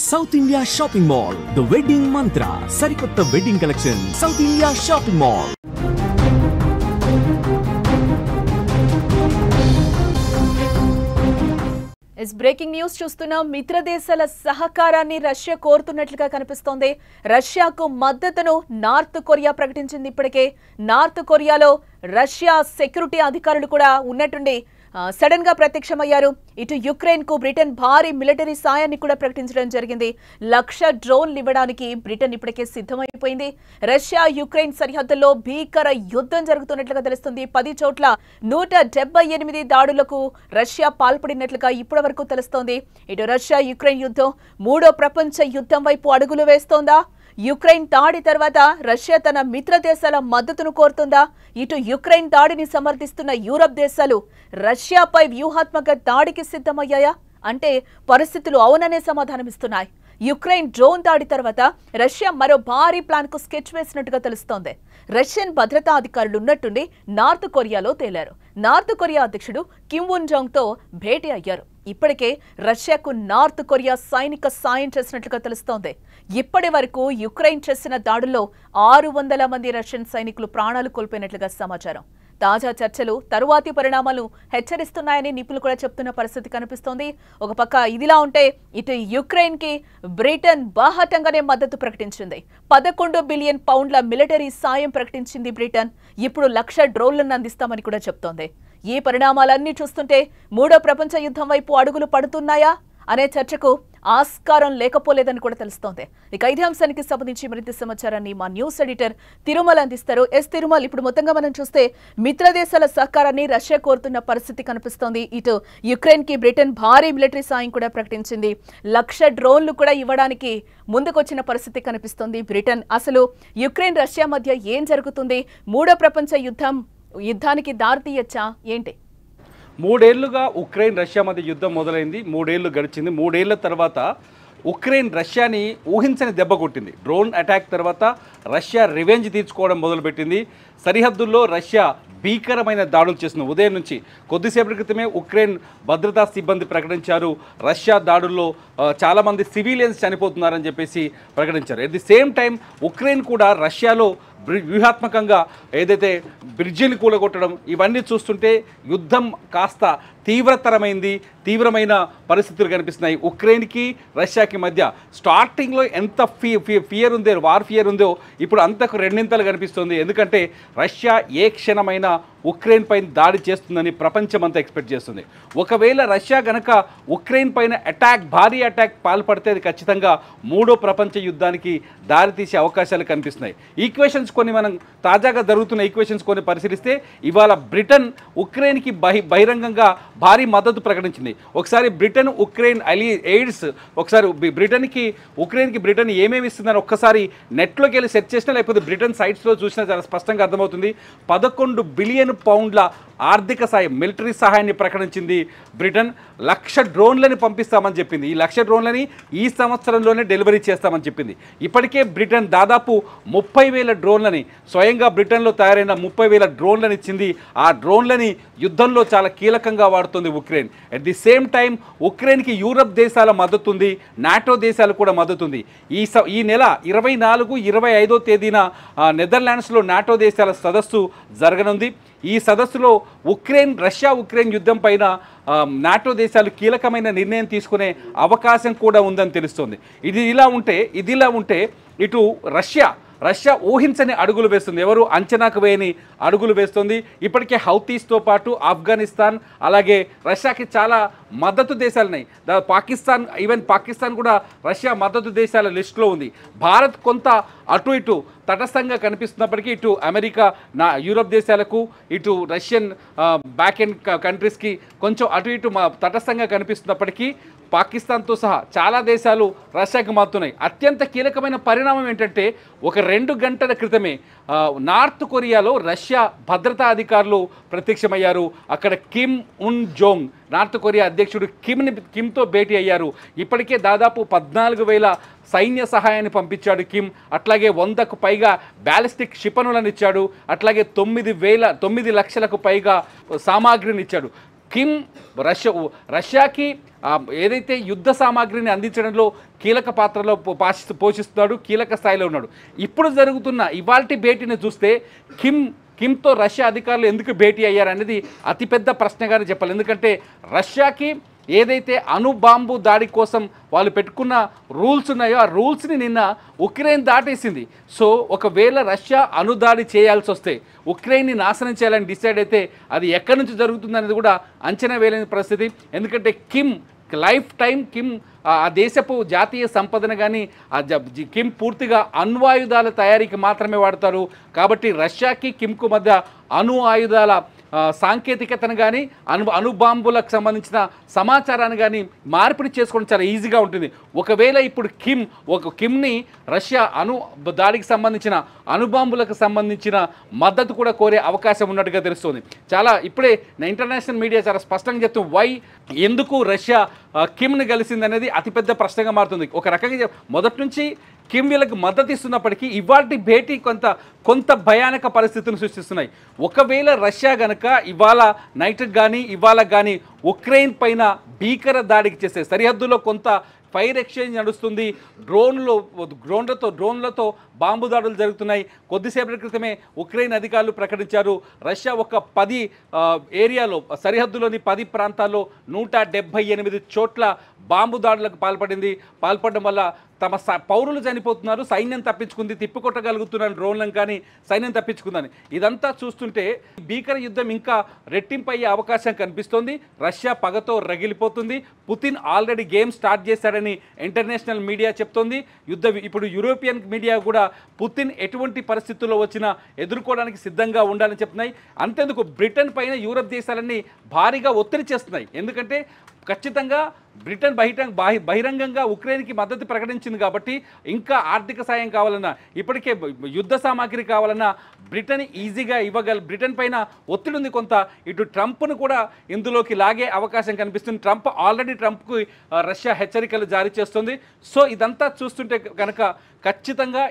South India shopping mall the wedding మంత్ర సరికొత్త wedding collection south India shopping mall. Breaking news చూస్తున్నాం. మిత్ర దేశాల సహకారాన్ని రష్యా కోరుతున్నట్లుగా కనిపిస్తోంది. రష్యాకు మద్దతును నార్త్ కొరియా ప్రకటించింది. ఇప్పటికే నార్త్ కొరియాలో రష్యా సెక్యూరిటీ అధికారులు కూడా ఉన్నట్టుండి సడన్ గా ప్రత్యక్షమయ్యారు. ఇటు యుక్రెయిన్ కు బ్రిటన్ భారీ మిలిటరీ సాయాన్ని కూడా ప్రకటించడం జరిగింది. 1,00,000 డ్రోన్లు ఇవ్వడానికి బ్రిటన్ ఇప్పటికే సిద్ధమైపోయింది. రష్యా యుక్రెయిన్ సరిహద్దుల్లో భీకర యుద్ధం జరుగుతున్నట్లుగా తెలుస్తుంది. 10 చోట్ల 178 దాడులకు రష్యా పాల్పడినట్లుగా ఇప్పటి వరకు తెలుస్తోంది. ఇటు రష్యా యుక్రెయిన్ యుద్ధం 3వ ప్రపంచ యుద్ధం వైపు అడుగులు వేస్తోందా? యుక్రెయిన్ దాడి తర్వాత రష్యా తన మిత్ర దేశాల మద్దతును కోరుతుందా? ఇటు యుక్రెయిన్ దాడిని సమర్థిస్తున్న యూరప్ దేశాలు రష్యాపై వ్యూహాత్మక దాడికి సిద్ధమయ్యాయా అంటే పరిస్థితులు అవుననే సమాధానమిస్తున్నాయి. యుక్రెయిన్ డ్రోన్ దాడి తర్వాత రష్యా మరో భారీ ప్లాన్ కు స్కెచ్ వేసినట్టుగా తెలుస్తోంది. రష్యన్ భద్రతా అధికారులు ఉన్నట్టుండి నార్త్ కొరియాలో తేలారు. నార్త్ కొరియా అధ్యక్షుడు కిమ్ ఉన్ జాంగ్ తో భేటీ అయ్యారు. ఇప్పటికే రష్యాకు నార్త్ కొరియా సైనిక సాయం చేసినట్లుగా తెలుస్తోంది. ఇప్పటి వరకు యుక్రెయిన్ చేసిన దాడుల్లో 600 మంది రష్యన్ సైనికులు ప్రాణాలు కోల్పోయినట్లుగా సమాచారం. తాజా చర్చలు తరువాతి పరిణామాలు హెచ్చరిస్తున్నాయని నిపుణులు కూడా చెప్తున్న పరిస్థితి కనిపిస్తోంది. ఒక పక్క ఇదిలా ఉంటే ఇటు యుక్రెయిన్ కి బ్రిటన్ బాహాటంగానే మద్దతు ప్రకటించింది. 11 బిలియన్ పౌండ్ల మిలిటరీ సాయం ప్రకటించింది బ్రిటన్. ఇప్పుడు 1,00,000 డ్రోన్లను అందిస్తామని కూడా చెప్తోంది. ఈ పరిణామాలన్నీ చూస్తుంటే 3వ ప్రపంచ యుద్ధం వైపు అడుగులు పడుతున్నాయా అనే చర్చకు ఆస్కారం లేకపోలేదని కూడా తెలుస్తోంది. ఇక ఇదే అంశానికి సంబంధించి మరింత సమాచారాన్ని మా న్యూస్ ఎడిటర్ తిరుమల అందిస్తారు. తిరుమల, ఇప్పుడు మొత్తంగా మనం చూస్తే మిత్ర దేశాల సహకారాన్ని రష్యా కోరుతున్న పరిస్థితి కనిపిస్తోంది. ఇటు యుక్రెయిన్ కి బ్రిటన్ భారీ మిలిటరీ సాయం కూడా ప్రకటించింది. 1,00,000 డ్రోన్లు కూడా ఇవ్వడానికి ముందుకొచ్చిన పరిస్థితి కనిపిస్తోంది బ్రిటన్. అసలు యుక్రెయిన్ రష్యా మధ్య ఏం జరుగుతుంది? 3వ ప్రపంచ యుద్ధానికి దారితీయచ్చా ఏంటి? 3 ఏళ్లుగా ఉక్రెయిన్ రష్యా మధ్య యుద్ధం మొదలైంది. 3 ఏళ్ళు గడిచింది. 3 ఏళ్ల తర్వాత ఉక్రెయిన్ రష్యాని ఊహించని దెబ్బ కొట్టింది. డ్రోన్ అటాక్ తర్వాత రష్యా రివెంజ్ తీర్చుకోవడం మొదలుపెట్టింది. సరిహద్దుల్లో రష్యా భీకరమైన దాడులు చేస్తుంది. ఉదయం నుంచి కొద్దిసేపటి క్రితమే ఉక్రెయిన్ భద్రతా సిబ్బంది ప్రకటించారు రష్యా దాడుల్లో చాలామంది సివిలియన్స్ చనిపోతున్నారని చెప్పేసి ప్రకటించారు. At the same time Ukraine కూడా రష్యాలో వ్యూహాత్మకంగా ఏదైతే బ్రిడ్జిని కూలగొట్టడం ఇవన్నీ చూస్తుంటే యుద్ధం కాస్త తీవ్రమైన పరిస్థితులు కనిపిస్తున్నాయి. ఉక్రెయిన్కి రష్యాకి మధ్య స్టార్టింగ్లో ఎంత ఫియర్ ఉందో, వార్ ఫియర్ ఉందో ఇప్పుడు అంతకు రెండింతలు కనిపిస్తుంది. ఎందుకంటే రష్యా ఏ క్షణమైన ఉక్రెయిన్ పైన దాడి చేస్తుందని ప్రపంచమంతా ఎక్స్పెక్ట్ చేస్తుంది. ఒకవేళ రష్యా గనక ఉక్రెయిన్ పైన భారీ అటాక్ పాల్పడితే అది ఖచ్చితంగా 3వ ప్రపంచ యుద్ధానికి దారితీసే అవకాశాలు కనిపిస్తున్నాయి. ఈక్వేషన్స్ కొన్ని మనం తాజాగా జరుగుతున్న ఈక్వేషన్స్ కొన్ని పరిశీలిస్తే ఇవాళ బ్రిటన్ ఉక్రెయిన్కి బహిరంగంగా భారీ మద్దతు ప్రకటించింది. ఒకసారి బ్రిటన్ ఉక్రెయిన్ ఎయిడ్స్ ఒకసారి ఉక్రెయిన్కి బ్రిటన్ ఏమేమి ఇస్తుందని ఒక్కసారి నెట్లోకి వెళ్ళి సెర్చ్ చేసినా లేకపోతే బ్రిటన్ సైట్స్లో చూసినా చాలా స్పష్టంగా అర్థమవుతుంది. 11 బిలియన్ పౌండ్ల ఆర్థిక సాయం, మిలిటరీ సహాయాన్ని ప్రకటించింది బ్రిటన్. 1,00,000 డ్రోన్లని పంపిస్తామని చెప్పింది. ఈ 1,00,000 డ్రోన్లని ఈ సంవత్సరంలోనే డెలివరీ చేస్తామని చెప్పింది. ఇప్పటికే బ్రిటన్ దాదాపు 30,000 డ్రోన్లని, స్వయంగా బ్రిటన్లో తయారైన 30,000 డ్రోన్లను ఇచ్చింది. ఆ డ్రోన్లని యుద్ధంలో చాలా కీలకంగా వాడుతుంది Ukraine. At the same time ఉక్రెయిన్కి యూరప్ దేశాల మద్దతు ఉంది, నాటో దేశాలు కూడా మద్దతు ఉంది. ఈ నెల 24, 25వ తేదీన నెదర్లాండ్స్లో నాటో దేశాల సదస్సు జరగనుంది. ఈ సదస్సులో రష్యా ఉక్రెయిన్ యుద్ధం పైన నాటో దేశాలు కీలకమైన నిర్ణయం తీసుకునే అవకాశం కూడా ఉందని తెలుస్తోంది. ఇది ఇలా ఉంటే ఇటు రష్యా ఊహించని అడుగులు వేస్తుంది. ఎవరు అంచనాకు వేయని అడుగులు వేస్తుంది. ఇప్పటికే హౌతీస్తో పాటు ఆఫ్ఘనిస్తాన్, అలాగే రష్యాకి చాలా మద్దతు దేశాలున్నాయి. పాకిస్తాన్ కూడా రష్యా మద్దతు దేశాల లిస్టులో ఉంది. భారత్ కొంత అటు ఇటు తటస్థంగా కనిపిస్తున్నప్పటికీ ఇటు అమెరికా, యూరప్ దేశాలకు, ఇటు రష్యన్ బ్యాక్ ఎండ్ కంట్రీస్కి కొంచెం అటు ఇటు తటస్థంగా కనిపిస్తున్నప్పటికీ పాకిస్తాన్తో సహా చాలా దేశాలు రష్యాకి మారుతున్నాయి. అత్యంత కీలకమైన పరిణామం ఏంటంటే 2 గంటల క్రితమే నార్త్ కొరియాలో రష్యా భద్రతా అధికారులు ప్రత్యక్షమయ్యారు. అక్కడ కిమ్ ఉన్ జోంగ్ నార్త్ కొరియా అధ్యక్షుడు కిమ్తో భేటీ అయ్యారు. ఇప్పటికే దాదాపు 14,000 సైన్య సహాయాన్ని పంపించాడు కిమ్. అట్లాగే 100కు పైగా బ్యాలిస్టిక్ క్షిపణులను ఇచ్చాడు. అట్లాగే 9 లక్షలకు పైగా సామాగ్రిని ఇచ్చాడు. కిమ్ రష్యాకి ఏదైతే యుద్ధ సామాగ్రిని అందించడంలో కీలక పాత్రలో పోషిస్తున్నాడు, కీలక స్థాయిలో ఉన్నాడు. ఇప్పుడు జరుగుతున్న ఇవాల్టి భేటీని చూస్తే కిమ్తో రష్యా అధికారులు ఎందుకు భేటీ అయ్యారనేది అతిపెద్ద ప్రశ్నగానే చెప్పాలి. ఎందుకంటే రష్యాకి ఏదైతే అణుబాంబు దాడి కోసం వాళ్ళు పెట్టుకున్న రూల్స్ ఉన్నాయో ఆ రూల్స్ని నిన్న ఉక్రెయిన్ దాటేసింది. సో ఒకవేళ రష్యా అణుదాడి చేయాల్సి వస్తే, ఉక్రెయిన్ని నాశనం చేయాలని డిసైడ్ అయితే అది ఎక్కడి నుంచి జరుగుతుందనేది కూడా అంచనా వేయలేని పరిస్థితి. ఎందుకంటే లైఫ్ టైం ఆ దేశపు జాతీయ సంపదను కానీ కిమ్ పూర్తిగా అణ్వాయుధాల తయారీకి మాత్రమే వాడతారు. కాబట్టి రష్యాకి కిమ్కు మధ్య అణు ఆయుధాల సాంకేతికతను కానీ అణుబాంబులకు సంబంధించిన సమాచారాన్ని కానీ మార్పిడి చేసుకోవడం చాలా ఈజీగా ఉంటుంది. ఒకవేళ ఇప్పుడు కిమ్ని రష్యా దాడికి సంబంధించిన అణుబాంబులకు సంబంధించిన మద్దతు కూడా కోరే అవకాశం ఉన్నట్టుగా తెలుస్తుంది. ఇప్పుడే ఇంటర్నేషనల్ మీడియా చాలా స్పష్టంగా చెప్తుంది ఎందుకు రష్యా కిమ్ని కలిసిందనేది అతిపెద్ద ప్రశ్నగా మారుతుంది. ఒక రకంగా మొదటి నుంచి కిమ్ వీళ్ళకి మద్దతు ఇస్తున్నప్పటికీ ఇవాల్టి భేటీ కొంత భయానక పరిస్థితులను సృష్టిస్తున్నాయి. ఒకవేళ రష్యా గనక ఇవాళ ఇవాళ కానీ ఉక్రెయిన్ పైన భీకర దాడికి చేస్తే, సరిహద్దులో కొంత ఫైర్ ఎక్స్చేంజ్ నడుస్తుంది, డ్రోన్లతో బాంబు దాడులు జరుగుతున్నాయి. కొద్దిసేపటి క్రితమే ఉక్రెయిన్ అధికారులు ప్రకటించారు రష్యా ఒక 10 ఏరియాలో, సరిహద్దులోని 10 ప్రాంతాల్లో 178 చోట్ల బాంబు దాడులకు పాల్పడడం వల్ల తమ పౌరులు చనిపోతున్నారు, సైన్యం తప్పించుకుంది, తిప్పికొట్టగలుగుతున్నారు డ్రోన్లను, కానీ సైన్యం తప్పించుకుందని. ఇదంతా చూస్తుంటే భీకర యుద్ధం ఇంకా రెట్టింపు అయ్యే అవకాశం కనిపిస్తోంది. రష్యా పగతో రగిలిపోతుంది. పుతిన్ ఆల్రెడీ గేమ్ స్టార్ట్ చేశాడని ఇంటర్నేషనల్ మీడియా చెప్తోంది. ఇప్పుడు యూరోపియన్ మీడియా కూడా పుతిన్ ఎటువంటి పరిస్థితుల్లో వచ్చినా ఎదుర్కోవడానికి సిద్ధంగా ఉండాలని చెప్తున్నాయి. అంతేందుకు బ్రిటన్ పైన యూరప్ దేశాలన్నీ భారీగా ఒత్తిడి చేస్తున్నాయి. ఎందుకంటే ఖచ్చితంగా బ్రిటన్ బహిరంగంగా ఉక్రెయిన్కి మద్దతు ప్రకటించింది కాబట్టి ఇంకా ఆర్థిక సాయం కావాలన్నా, ఇప్పటికే యుద్ధ సామాగ్రి కావాలన్నా బ్రిటన్ ఈజీగా బ్రిటన్ పైన ఒత్తిడి ఉంది కొంత. ఇటు ట్రంప్ను కూడా ఇందులోకి లాగే అవకాశం కనిపిస్తుంది. ట్రంప్కు రష్యా హెచ్చరికలు జారీ చేస్తుంది. సో ఇదంతా చూస్తుంటే కనుక ఖచ్చితంగా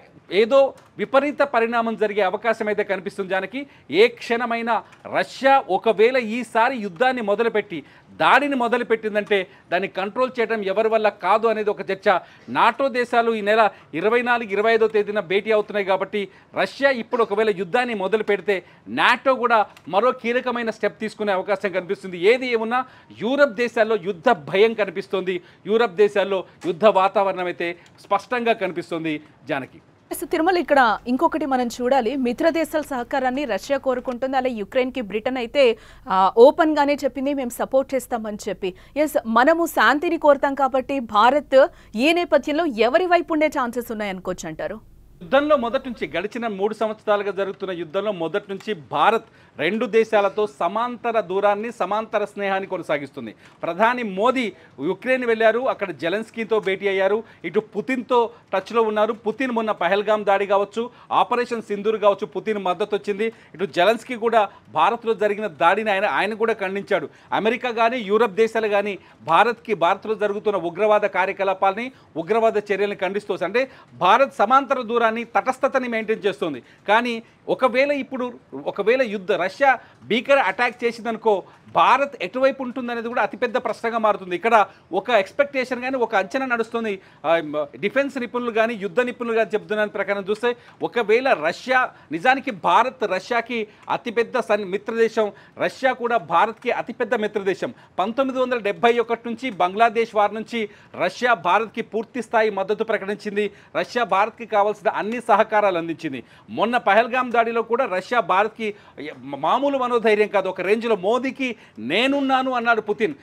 ఏదో విపరీత పరిణామం జరిగే అవకాశం అయితే కనిపిస్తుంది. దానికి ఏ క్షణమైనా రష్యా ఒకవేళ ఈసారి యుద్ధాన్ని దాడిని మొదలుపెట్టిందంటే దాన్ని కంట్రోల్ చేయడం ఎవరి వల్ల కాదు అనేది ఒక చర్చ. నాటో దేశాలు ఈ నెల 24-25వ తేదీన భేటీ అవుతున్నాయి కాబట్టి రష్యా ఇప్పుడు ఒకవేళ యుద్ధాన్ని మొదలు పెడితే నాటో కూడా మరో కీలకమైన స్టెప్ తీసుకునే అవకాశం కనిపిస్తుంది. ఏది ఏమున్నా యూరప్ దేశాల్లో యుద్ధ భయం కనిపిస్తుంది. యూరప్ దేశాల్లో యుద్ధ వాతావరణం అయితే స్పష్టంగా కనిపిస్తుంది. జానకి తిరుమల, ఇక్కడ ఇంకొకటి మనం చూడాలి, మిత్ర దేశాల సహకారాన్ని రష్యా కోరుకుంటుంది. అలాగే యుక్రెయిన్కి బ్రిటన్ అయితే ఓపెన్ గానే చెప్పింది మేము సపోర్ట్ చేస్తామని చెప్పి. మనము శాంతిని కోరుతాం కాబట్టి భారత్ ఈ నేపథ్యంలో ఎవరి వైపు ఉండే ఛాన్సెస్ ఉన్నాయనుకోవచ్చు అంటారు? యుద్ధంలో మొదటి నుంచి గడిచిన 3 సంవత్సరాలుగా జరుగుతున్న యుద్ధంలో మొదటి నుంచి భారత్ 2 దేశాలతో సమాంతర దూరాన్ని, సమాంతర స్నేహాన్ని కొనసాగిస్తుంది. ప్రధాని మోదీ యుక్రెయిన్ వెళ్ళారు, అక్కడ జెలెన్స్కీతో భేటీ అయ్యారు, ఇటు పుతిన్తో టచ్లో ఉన్నారు. పుతిన్ మొన్న పహల్గామ్ దాడి కావచ్చు, ఆపరేషన్ సింధూర్ కావచ్చు, పుతిన్ మద్దతు వచ్చింది. ఇటు జెలెన్స్కీ కూడా భారత్లో జరిగిన దాడిని ఆయన కూడా ఖండించాడు. అమెరికా కానీ యూరప్ దేశాలు కానీ భారత్లో జరుగుతున్న ఉగ్రవాద కార్యకలాపాలని, ఉగ్రవాద చర్యలను ఖండిస్తూ, అంటే భారత్ సమాంతర దూరాన్ని, తటస్థతని మెయింటైన్ చేస్తుంది. కానీ ఒకవేళ రష్యా భీకర అటాక్ చేసిందనుకో భారత్ ఎటువైపు ఉంటుందనేది కూడా అతిపెద్ద ప్రశ్నగా మారుతుంది. ఇక్కడ ఒక ఎక్స్పెక్టేషన్ కానీ ఒక అంచనా నడుస్తుంది. డిఫెన్స్ నిపుణులు కానీ యుద్ధ నిపుణులు కానీ చెప్తున్న ప్రకారం చూస్తే ఒకవేళ నిజానికి భారత్ రష్యాకి అతిపెద్ద మిత్రదేశం, రష్యా కూడా భారత్కి అతిపెద్ద మిత్రదేశం. 1971 నుంచి బంగ్లాదేశ్ వారి నుంచి రష్యా భారత్కి పూర్తి స్థాయి మద్దతు ప్రకటించింది. రష్యా భారత్కి కావాల్సిన అన్ని సహకారాలు అందించింది. మొన్న పహల్గామ్ దాడిలో కూడా రష్యా భారత్కి మామూలు మనోధైర్యం కాదు, ఒక రేంజ్లో మోదీకి నేనున్నాను అన్నాడు పుతిన్.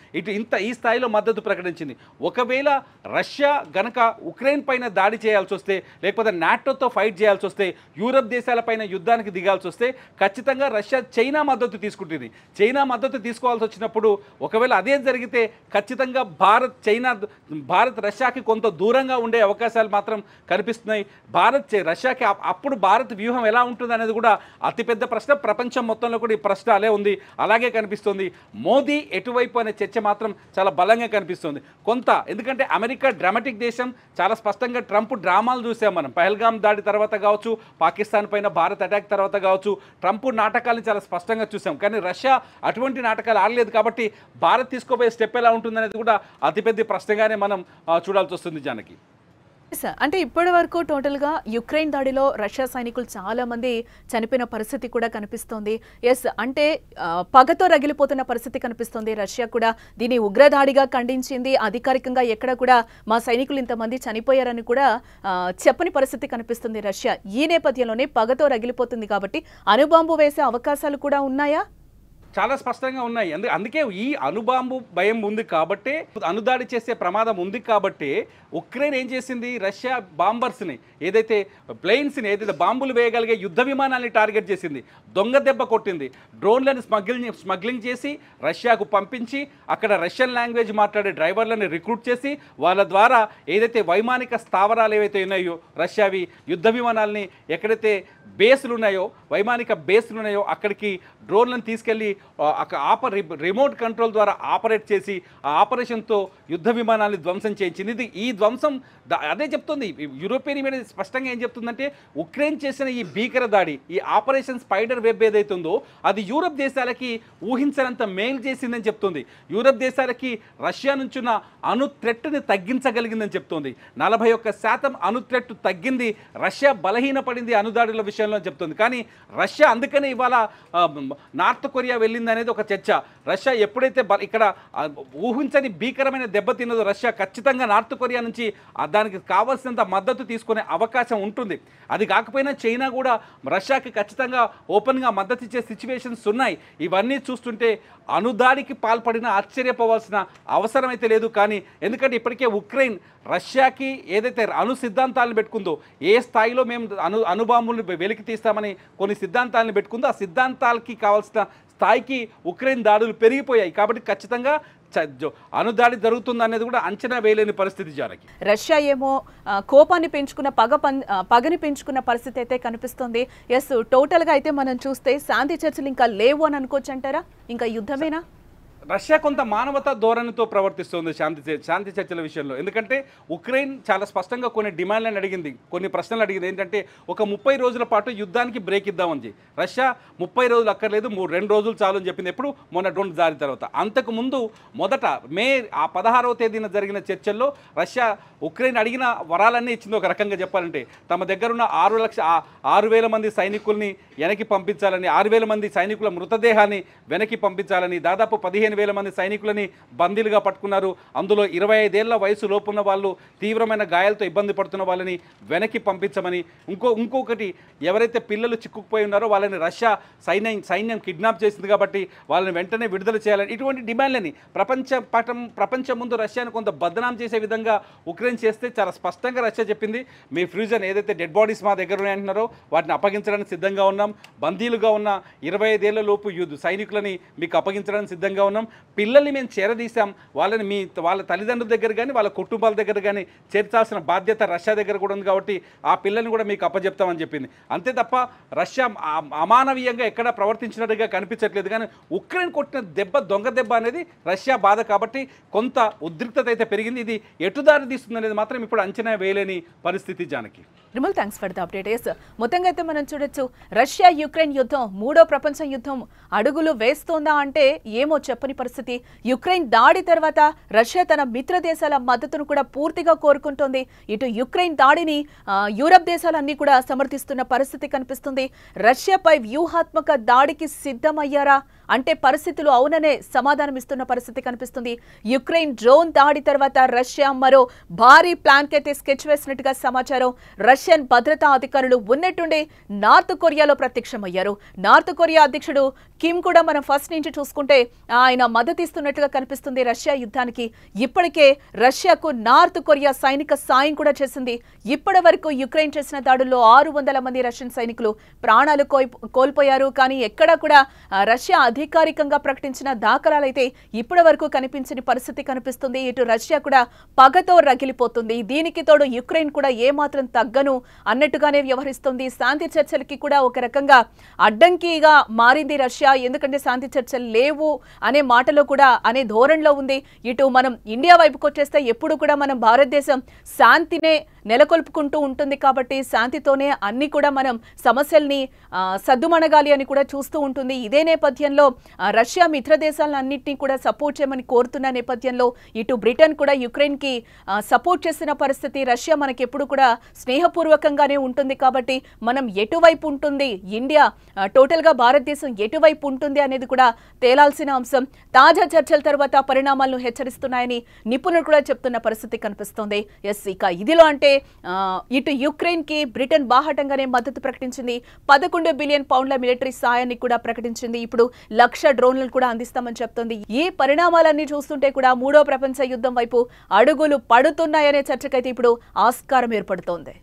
ఈ స్థాయిలో మద్దతు ప్రకటించింది. ఒకవేళ రష్యా గనక ఉక్రెయిన్ పైన దాడి చేయాల్సి వస్తే, లేకపోతే నాటోతో ఫైట్ చేయాల్సి వస్తే, యూరప్ దేశాలపైన యుద్ధానికి దిగాల్సి వస్తే ఖచ్చితంగా రష్యా చైనా మద్దతు తీసుకుంటుంది. చైనా మద్దతు తీసుకోవాల్సి వచ్చినప్పుడు ఒకవేళ అదే జరిగితే ఖచ్చితంగా భారత్ రష్యాకి కొంత దూరంగా ఉండే అవకాశాలు మాత్రం కనిపిస్తున్నాయి. రష్యాకి అప్పుడు భారత్ వ్యూహం ఎలా ఉంటుంది అనేది కూడా అతిపెద్ద ప్రశ్న. ప్రపంచం మొత్తంలో కూడా ఈ ప్రశ్న అలే ఉంది, అలాగే కనిపిస్తుంది. కనిపిస్తోంది. మోదీ ఎటువైపు అనే చర్చ మాత్రం చాలా బలంగా కనిపిస్తుంది. కొంత ఎందుకంటే అమెరికా డ్రామాటిక్ దేశం, చాలా స్పష్టంగా ట్రంప్ డ్రామాలు చూసాం మనం. పహల్గామ్ దాడి తర్వాత కావచ్చు, పాకిస్తాన్ పైన భారత్ అటాక్ తర్వాత కావచ్చు, ట్రంప్ నాటకాలను చాలా స్పష్టంగా చూసాం. కానీ రష్యా అటువంటి నాటకాలు ఆడలేదు కాబట్టి భారత్ తీసుకోబోయే స్టెప్ ఎలా ఉంటుందనేది కూడా అతిపెద్ద ప్రశ్నగానే మనం చూడాల్సి వస్తుంది జానకి. అంటే ఇప్పటి వరకు టోటల్గా యుక్రెయిన్ దాడిలో రష్యా సైనికులు చాలా మంది చనిపోయిన పరిస్థితి కూడా కనిపిస్తోంది. అంటే పగతో రగిలిపోతున్న పరిస్థితి కనిపిస్తోంది. రష్యా కూడా దీన్ని ఉగ్రదాడిగా ఖండించింది. అధికారికంగా ఎక్కడ కూడా మా సైనికులు ఇంతమంది చనిపోయారని కూడా చెప్పని పరిస్థితి కనిపిస్తుంది రష్యా. ఈ నేపథ్యంలోనే పగతో రగిలిపోతుంది కాబట్టి అణుబాంబు వేసే అవకాశాలు కూడా ఉన్నాయా? చాలా స్పష్టంగా ఉన్నాయి. అందుకే ఈ అణుబాంబు భయం ఉంది కాబట్టి, అణుదాడి చేసే ప్రమాదం ఉంది కాబట్టి ఉక్రెయిన్ ఏం చేసింది, రష్యా బాంబర్స్ని ఏదైతే ప్లేన్స్ని ఏదైతే బాంబులు వేయగలిగే యుద్ధ విమానాన్ని టార్గెట్ చేసింది, దొంగ దెబ్బ కొట్టింది. డ్రోన్లను స్మగ్లింగ్ చేసి రష్యాకు పంపించి అక్కడ రష్యన్ లాంగ్వేజ్ మాట్లాడే డ్రైవర్లను రిక్రూట్ చేసి వాళ్ళ ద్వారా ఏదైతే వైమానిక స్థావరాలు ఏవైతే ఉన్నాయో రష్యావి యుద్ధ విమానాలని ఎక్కడైతే బేస్లు ఉన్నాయో వైమానిక బేస్లు ఉన్నాయో అక్కడికి డ్రోన్లను తీసుకెళ్ళి రిమోట్ కంట్రోల్ ద్వారా ఆపరేట్ చేసి ఆ ఆపరేషన్తో యుద్ధ విమానాన్ని ధ్వంసం చేయించింది. ఈ ధ్వంసం అదే చెప్తుంది యూరోపియన్ యూనియన్ స్పష్టంగా ఏం చెప్తుందంటే ఉక్రెయిన్ చేసిన ఈ భీకర దాడి, ఈ ఆపరేషన్ స్పైడర్ వెబ్ ఏదైతుందో అది యూరప్ దేశాలకి ఊహించనంత మేలు చేసిందని చెప్తుంది. యూరప్ దేశాలకి రష్యా నుంచున్న అణు థ్రెట్ని తగ్గించగలిగిందని చెప్తుంది. 41% అణు థ్రెట్ తగ్గింది, రష్యా బలహీనపడింది అణుదాడుల విషయంలో అని చెప్తుంది. కానీ రష్యా అందుకనే ఇవాళ నార్త్ కొరియా వెళ్ళింది అనేది ఒక చర్చ. రష్యా ఎప్పుడైతే ఇక్కడ ఊహించని భీకరమైన దెబ్బతిన్నదో రష్యా ఖచ్చితంగా నార్త్ కొరియా నుంచి దానికి కావాల్సినంత మద్దతు తీసుకునే అవకాశం ఉంటుంది. అది కాకపోయినా చైనా కూడా రష్యాకి ఖచ్చితంగా ఓపెన్గా మద్దతు ఇచ్చే సిచ్యువేషన్స్ ఉన్నాయి. ఇవన్నీ చూస్తుంటే అణుదాడికి పాల్పడిన ఆశ్చర్యపోవాల్సిన అవసరం అయితే లేదు. కానీ ఎందుకంటే ఇప్పటికే ఉక్రెయిన్ రష్యాకి ఏదైతే అణు సిద్ధాంతాలను పెట్టుకుందో, ఏ స్థాయిలో మేము అణుబాంబులను వెలికి తీస్తామని కొన్ని సిద్ధాంతాలను పెట్టుకుందో ఆ సిద్ధాంతాలకి కావాల్సిన స్థాయికి ఉక్రెయిన్ దాడులు పెరిగిపోయాయి. కాబట్టి ఖచ్చితంగా అణుదాడి జరుగుతుంది అనేది కూడా అంచనా వేయలేని పరిస్థితి జానకి. రష్యా ఏమో కోపాన్ని పెంచుకున్న పగని పెంచుకున్న పరిస్థితి అయితే కనిపిస్తుంది. ఎస్, టోటల్గా అయితే మనం చూస్తే శాంతి చర్చలు ఇంకా లేవు అని అనుకోవచ్చు అంటారా? ఇంకా యుద్ధమేనా? రష్యా కొంత మానవతా ధోరణితో ప్రవర్తిస్తుంది శాంతి చర్చల విషయంలో. ఎందుకంటే ఉక్రెయిన్ చాలా స్పష్టంగా కొన్ని డిమాండ్లను అడిగింది, కొన్ని ప్రశ్నలు అడిగింది. ఏంటంటే ఒక 30 రోజుల పాటు యుద్ధానికి బ్రేక్ ఇద్దామని. రష్యా 30 రోజులు అక్కర్లేదు, 2 రోజులు చాలు అని చెప్పింది. ఎప్పుడు? మొన్న డ్రోన్ దాడి తర్వాత. అంతకుముందు మొదట మే 16వ తేదీన జరిగిన చర్చల్లో రష్యా ఉక్రెయిన్ అడిగిన వరాలన్నీ ఇచ్చింది. ఒక రకంగా చెప్పాలంటే తమ దగ్గరున్న 6,000 మంది సైనికుల్ని వెనక్కి పంపించాలని, 6,000 మంది సైనికుల మృతదేహాన్ని వెనక్కి పంపించాలని, దాదాపు 15,000 మంది సైనికులని బందీలుగా పట్టుకున్నారు. అందులో 25 ఏళ్ల వయసు లోపున్న వాళ్ళు, తీవ్రమైన గాయాలతో ఇబ్బంది పడుతున్న వాళ్ళని వెనక్కి పంపించమని, ఇంకొకటి ఎవరైతే పిల్లలు చిక్కుకుపోయి ఉన్నారో వాళ్ళని రష్యా సైన్యం కిడ్నాప్ చేసింది కాబట్టి వాళ్ళని వెంటనే విడుదల చేయాలని, ఇటువంటి డిమాండ్లని ప్రపంచం ముందు రష్యాను కొంత బదనాం చేసే విధంగా ఉక్రెయిన్ చేస్తే చాలా స్పష్టంగా రష్యా చెప్పింది, మీ ఫ్యూజన్ ఏదైతే డెడ్ బాడీస్ మా దగ్గర ఉన్నాయంటున్నారో వాటిని అప్పగించడానికి సిద్ధంగా ఉన్నాం, బందీలుగా ఉన్న 25 ఏళ్ల లోపు సైనికులని మీకు అప్పగించడానికి సిద్ధంగా ఉన్నాం, పిల్లల్ని మేము చేరదీశాం, వాళ్ళని వాళ్ళ తల్లిదండ్రుల దగ్గర కానీ వాళ్ళ కుటుంబాల దగ్గర కానీ చేర్చాల్సిన బాధ్యత రష్యా దగ్గర కూడా ఉంది కాబట్టి ఆ పిల్లల్ని కూడా మీకు అప్పచెప్తామని చెప్పింది. అంతే తప్ప రష్యా అమానవీయంగా ఎక్కడా ప్రవర్తించినట్టుగా కనిపించట్లేదు. కానీ ఉక్రెయిన్ కొట్టిన దొంగ దెబ్బ అనేది రష్యా బాధ కాబట్టి కొంత ఉద్రిక్తత అయితే పెరిగింది. ఇది ఎటుదారి తీస్తుంది అనేది మాత్రం ఇప్పుడు అంచనా వేయలేని పరిస్థితి Janaki. Nirmal, thanks for the update. మొత్తంగా అయితే మనం చూడొచ్చు, రష్యా యుక్రెయిన్ యుద్ధం 3వ ప్రపంచ యుద్ధం అడుగులు వేస్తోందా అంటే ఏమో చెప్పని పరిస్థితి. యుక్రెయిన్ దాడి తర్వాత రష్యా తన మిత్ర దేశాల మద్దతును కూడా పూర్తిగా కోరుకుంటోంది. ఇటు యుక్రెయిన్ దాడిని యూరప్ దేశాలన్నీ కూడా సమర్థిస్తున్న పరిస్థితి కనిపిస్తుంది. రష్యాపై వ్యూహాత్మక దాడికి సిద్ధమయ్యారా అంటే పరిస్థితులు అవుననే సమాధానం ఇస్తున్న పరిస్థితి కనిపిస్తుంది. యుక్రెయిన్ డ్రోన్ దాడి తర్వాత రష్యా మరో భారీ ప్లాన్ కైతే స్కెచ్ వేసినట్టుగా సమాచారం. రష్యన్ భద్రతా అధికారులు ఉన్నట్టుండే నార్త్ కొరియాలో ప్రత్యక్షమయ్యారు. నార్త్ కొరియా అధ్యక్షుడు కిమ్ కూడా మనం ఫస్ట్ నుంచి చూసుకుంటే ఆయన మద్దతిస్తున్నట్టుగా కనిపిస్తుంది రష్యా యుద్ధానికి. ఇప్పటికే రష్యాకు నార్త్ కొరియా సైనిక సాయం కూడా చేసింది. ఇప్పటి వరకు యుక్రెయిన్ చేసిన దాడుల్లో 600 మంది రష్యన్ సైనికులు ప్రాణాలు కోల్పోయారు. కానీ ఎక్కడా కూడా రష్యా అధికారికంగా ప్రకటించిన దాఖలాలైతే ఇప్పటి వరకు కనిపించని పరిస్థితి కనిపిస్తుంది. ఇటు రష్యా కూడా పగతో రగిలిపోతుంది. దీనికి తోడు యుక్రెయిన్ కూడా ఏమాత్రం తగ్గను అన్నట్టుగానే వ్యవహరిస్తుంది. శాంతి చర్చలకి కూడా ఒక రకంగా అడ్డంకిగా మారింది రష్యా. ఎందుకంటే శాంతి చర్చలు లేవు అనే మాటలో కూడా అనే ధోరణిలో ఉంది. ఇటు మనం ఇండియా వైపుకి వచ్చేస్తే ఎప్పుడు కూడా మనం భారతదేశం శాంతినే నెలకొల్పుకుంటూ ఉంటుంది కాబట్టి శాంతితోనే అన్ని కూడా మనం సమస్యల్ని సద్దుమణగాలి అని కూడా చూస్తూ ఉంటుంది. ఇదే నేపథ్యంలో రష్యా మిత్ర దేశాలన్నింటినీ కూడా సపోర్ట్ చేయమని కోరుతున్న నేపథ్యంలో ఇటు బ్రిటన్ కూడా యుక్రెయిన్కి సపోర్ట్ చేసిన పరిస్థితి. రష్యా మనకి ఎప్పుడు కూడా స్నేహపూర్వకంగానే ఉంటుంది కాబట్టి మనం ఎటువైపు ఉంటుంది, ఇండియా టోటల్గా భారతదేశం ఎటువైపు ఉంటుంది అనేది కూడా తేలాల్సిన అంశం. తాజా చర్చల తర్వాత పరిణామాలను హెచ్చరిస్తున్నాయని నిపుణులు కూడా చెప్తున్న పరిస్థితి కనిపిస్తోంది. ఇక ఇదిలో అంటే ఇటు యుక్రెయిన్ కి బ్రిటన్ బాహాటంగానే మద్దతు ప్రకటించింది. 11 బిలియన్ పౌండ్ల మిలిటరీ సాయాన్ని కూడా ప్రకటించింది. ఇప్పుడు 1,00,000 డ్రోన్లను కూడా అందిస్తామని చెప్తోంది. ఈ పరిణామాలన్నీ చూస్తుంటే కూడా మూడో ప్రపంచ యుద్ధం వైపు అడుగులు పడుతున్నాయనే చర్చకైతే ఇప్పుడు ఆస్కారం ఏర్పడుతోంది.